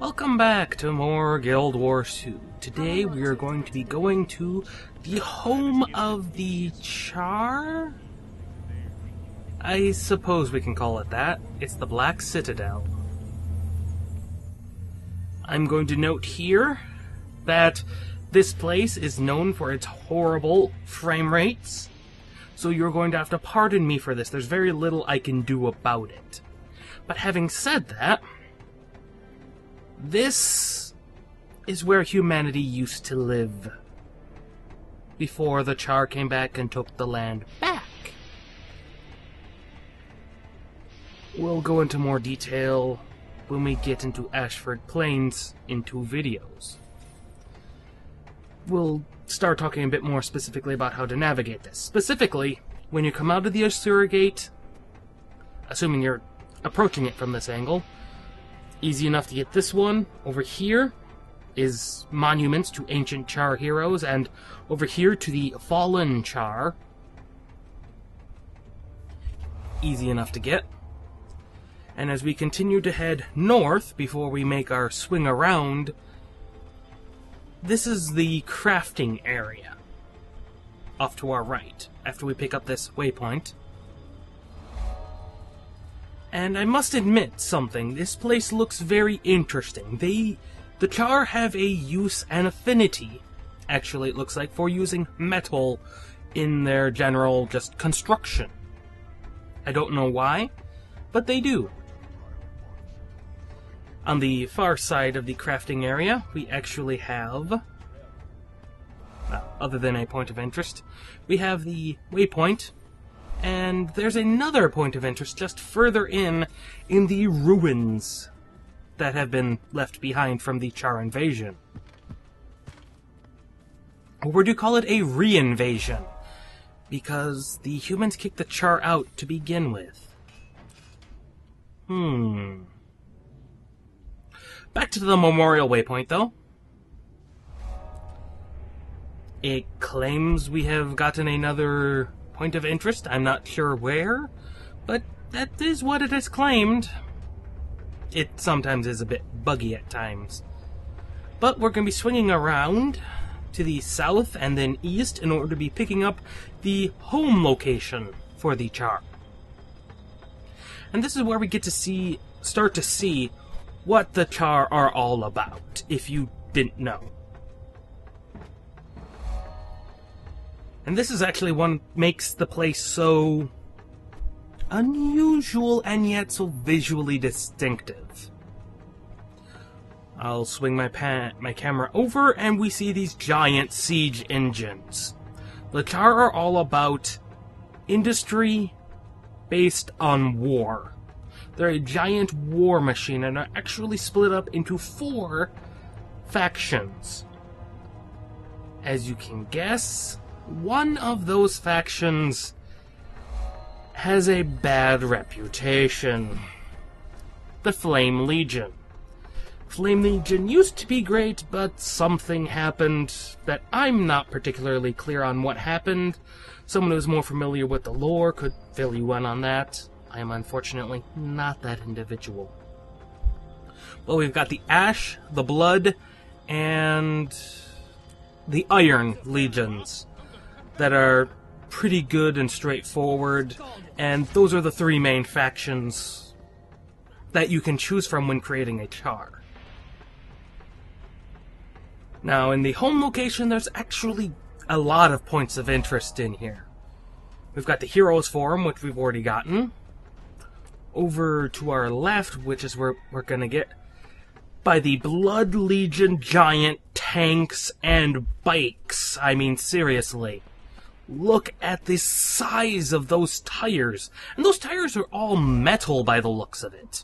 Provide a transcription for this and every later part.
Welcome back to more Guild Wars 2. Today we are going to be going to the home of the Charr? I suppose we can call it that. It's the Black Citadel. I'm going to note here that this place is known for its horrible frame rates, so you're going to have to pardon me for this. There's very little I can do about it. But having said that, this is where humanity used to live before the Charr came back and took the land back. We'll go into more detail when we get into Ashford Plains in 2 videos. We'll start talking a bit more specifically about how to navigate this. Specifically, when you come out of the Ashur Gate, assuming you're approaching it from this angle, easy enough to get this one. Over here is monuments to ancient Charr heroes, and over here to the fallen Charr. Easy enough to get. And as we continue to head north before we make our swing around, this is the crafting area off to our right after we pick up this waypoint. And I must admit something, this place looks very interesting. The Charr have a use and affinity, actually it looks like, for using metal in their general just construction. I don't know why, but they do. On the far side of the crafting area, we actually have, well, other than a point of interest, we have the waypoint. And there's another point of interest just further in the ruins that have been left behind from the Charr invasion. Or would you call it a re-invasion? Because the humans kicked the Charr out to begin with. Back to the memorial waypoint, though. It claims we have gotten another point of interest. I'm not sure where, but that is what it has claimed. It sometimes is a bit buggy at times. But we're going to be swinging around to the south and then east in order to be picking up the home location for the Charr. And this is where we get to start to see what the Charr are all about, if you didn't know. And this is actually what makes the place so unusual and yet so visually distinctive. I'll swing my camera over and we see these giant siege engines. The Charr are all about industry based on war. They're a giant war machine and are actually split up into 4 factions. As you can guess, one of those factions has a bad reputation. The Flame Legion. Flame Legion used to be great, but something happened that I'm not particularly clear on what happened. Someone who's more familiar with the lore could fill you in on that. I am unfortunately not that individual. Well, we've got the Ash, the Blood, and the Iron Legions that are pretty good and straightforward, and those are the 3 main factions that you can choose from when creating a Charr. Now, in the home location, there's actually a lot of points of interest in here. We've got the Heroes Forum, which we've already gotten. Over to our left, which is where we're gonna get, by the Blood Legion giant tanks and bikes. I mean, seriously. Look at the size of those tires. And those tires are all metal by the looks of it.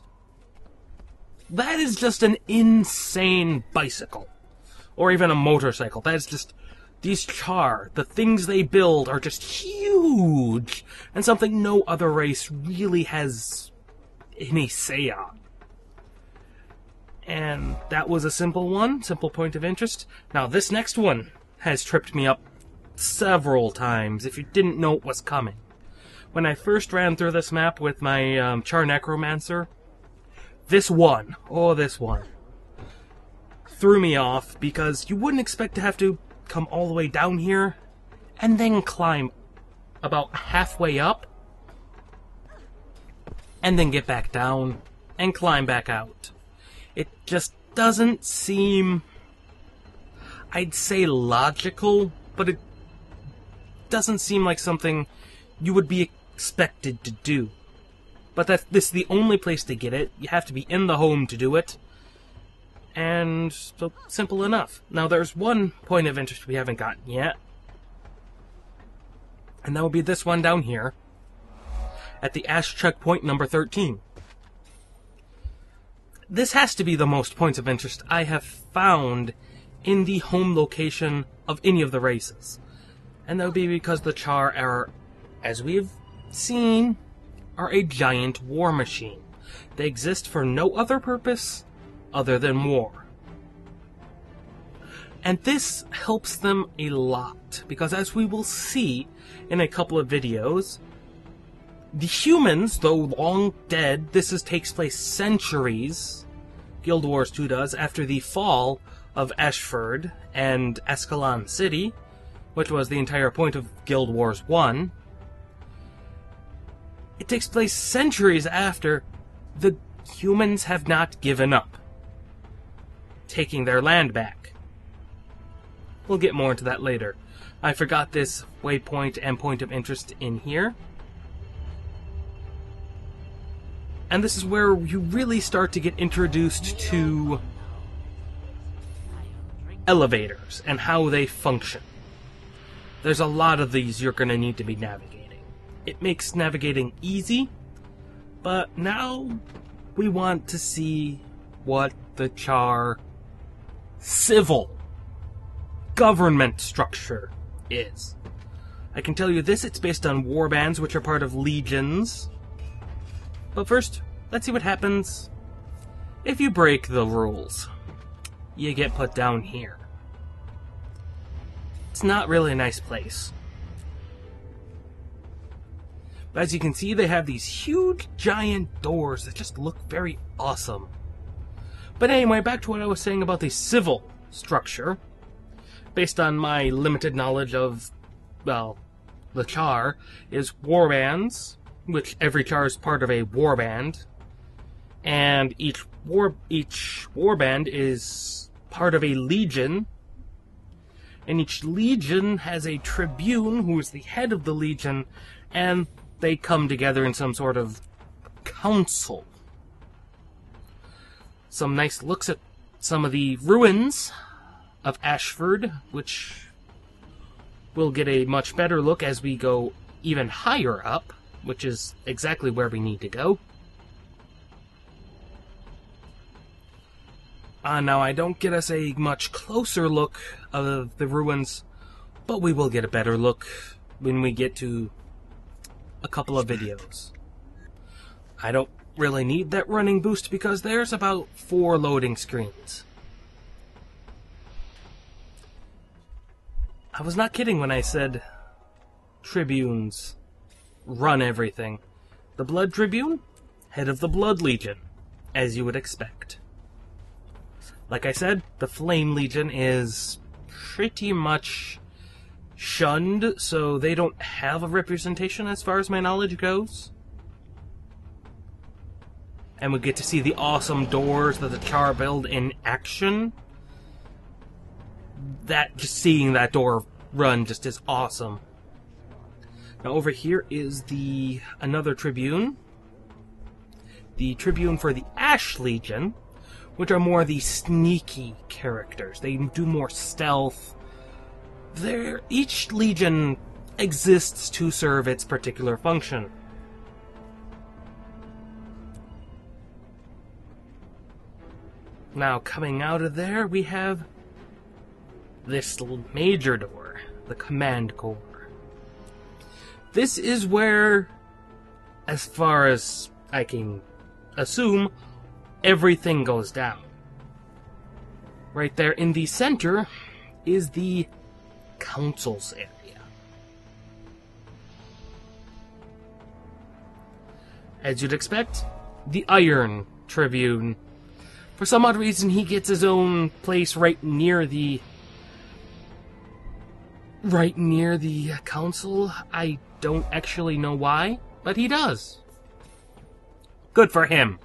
That is just an insane bicycle. Or even a motorcycle. That is just... These Charr, the things they build are just huge. And something no other race really has any say on. And that was a simple point of interest. Now this next one has tripped me up several times, if you didn't know it was coming. When I first ran through this map with my Charr Necromancer, this one, threw me off because you wouldn't expect to have to come all the way down here and then climb about halfway up and then get back down and climb back out. It just doesn't seem, I'd say, logical, but it doesn't seem like something you would be expected to do. But this is the only place to get it. You have to be in the home to do it. And so, simple enough. Now, there's one point of interest we haven't gotten yet. And that will be this one down here. At the Ash checkpoint number 13. This has to be the most points of interest I have found in the home location of any of the races. And that would be because the Charr are, as we've seen, are a giant war machine. They exist for no other purpose other than war. And this helps them a lot, because as we will see in a couple of videos, the humans, though long dead, takes place centuries, Guild Wars 2 does, after the fall of Ashford and Ascalon City, which was the entire point of Guild Wars 1. It takes place centuries after. The humans have not given up, taking their land back. We'll get more into that later. I forgot this waypoint and point of interest in here. And this is where you really start to get introduced to elevators and how they function. There's a lot of these you're going to need to be navigating. It makes navigating easy, but now we want to see what the Charr civil government structure is. I can tell you this, it's based on warbands, which are part of legions. But first, let's see what happens if you break the rules. You get put down here. It's not really a nice place. But as you can see, they have these huge, giant doors that just look very awesome. But anyway, back to what I was saying about the civil structure. Based on my limited knowledge of, well, the Charr, is warbands, which every Charr is part of a warband, and each warband is part of a legion, and each legion has a tribune who is the head of the legion, and they come together in some sort of council. Some nice looks at some of the ruins of Ashford, which we'll get a much better look as we go even higher up, which is exactly where we need to go. Now I don't get us a much closer look of the ruins, but we will get a better look when we get to a couple of videos. I don't really need that running boost because there's about 4 loading screens. I was not kidding when I said tribunes run everything. The Blood Tribune, head of the Blood Legion, as you would expect. Like I said, the Flame Legion is pretty much shunned, so they don't have a representation as far as my knowledge goes. And we get to see the awesome doors that the Charr build in action. Just seeing that door run just is awesome. Now over here is another Tribune. The Tribune for the Ash Legion, which are more the sneaky characters. They do more stealth. Each Legion exists to serve its particular function. Now coming out of there, we have this major door, the Command Core. This is where, as far as I can assume, everything goes down. Right there in the center is the Council's area. As you'd expect, the Iron Tribune For some odd reason, he gets his own place right near the council. I don't actually know why, but he does. Good for him.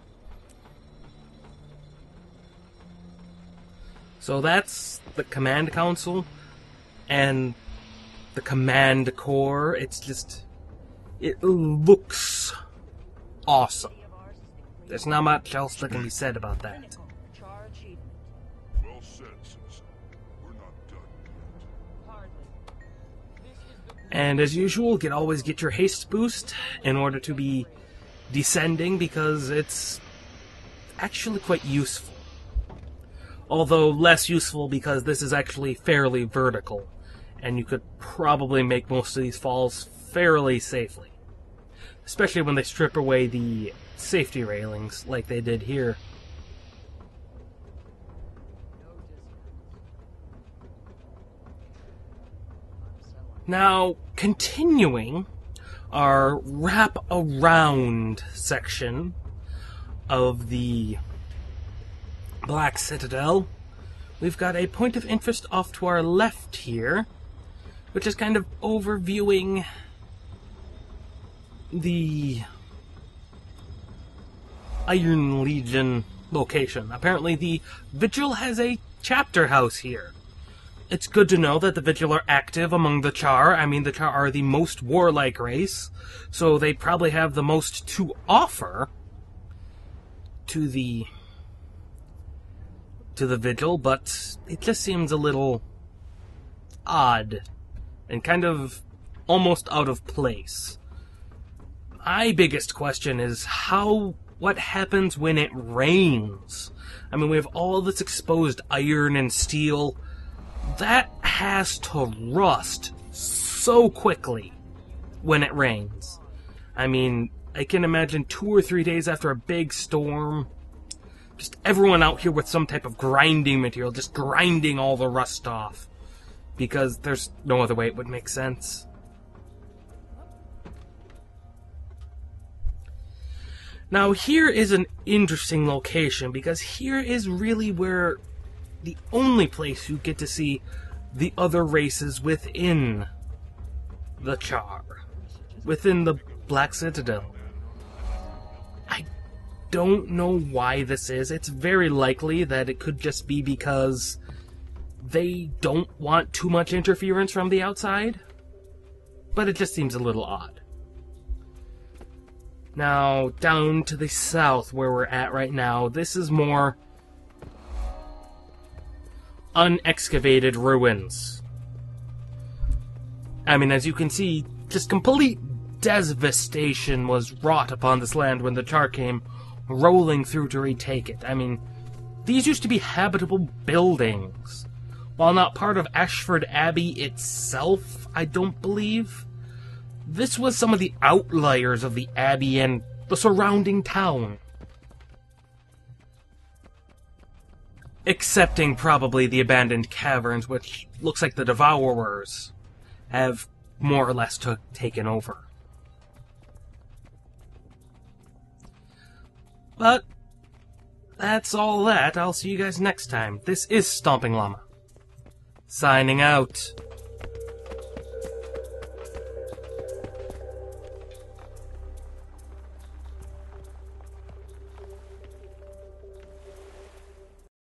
So that's the command council and the command corps. It's just, it looks awesome. There's not much else that can be said about that. Well said, citizen. We're not done yet. And as usual, always get your haste boost in order to be descending, because it's actually quite useful. Although less useful because this is actually fairly vertical, and you could probably make most of these falls fairly safely. Especially when they strip away the safety railings like they did here. Now, continuing our wrap-around section of the Black Citadel, we've got a point of interest off to our left here, which is kind of overviewing the Iron Legion location. Apparently the Vigil has a chapter house here. It's good to know that the Vigil are active among the Charr. I mean, the Charr are the most warlike race, so they probably have the most to offer to the Vigil, but it just seems a little odd and kind of almost out of place. My biggest question is what happens when it rains? I mean, we have all this exposed iron and steel. That has to rust so quickly when it rains. I mean, I can imagine 2 or 3 days after a big storm, just everyone out here with some type of grinding material, just grinding all the rust off. Because there's no other way it would make sense. Now, here is an interesting location, because here is really where the only place you get to see the other races within the Charr, within the Black Citadel. I don't know why this is. It's very likely that it could just be because they don't want too much interference from the outside, but it just seems a little odd. Now, down to the south where we're at right now, this is more unexcavated ruins. I mean, as you can see, just complete devastation was wrought upon this land when the Charr came rolling through to retake it. I mean, these used to be habitable buildings. While not part of Ashford Abbey itself, I don't believe, this was some of the outliers of the Abbey and the surrounding town. Excepting probably the abandoned caverns, which looks like the Devourers have more or less taken over. But that's all that. I'll see you guys next time. This is Stomping Llama, signing out.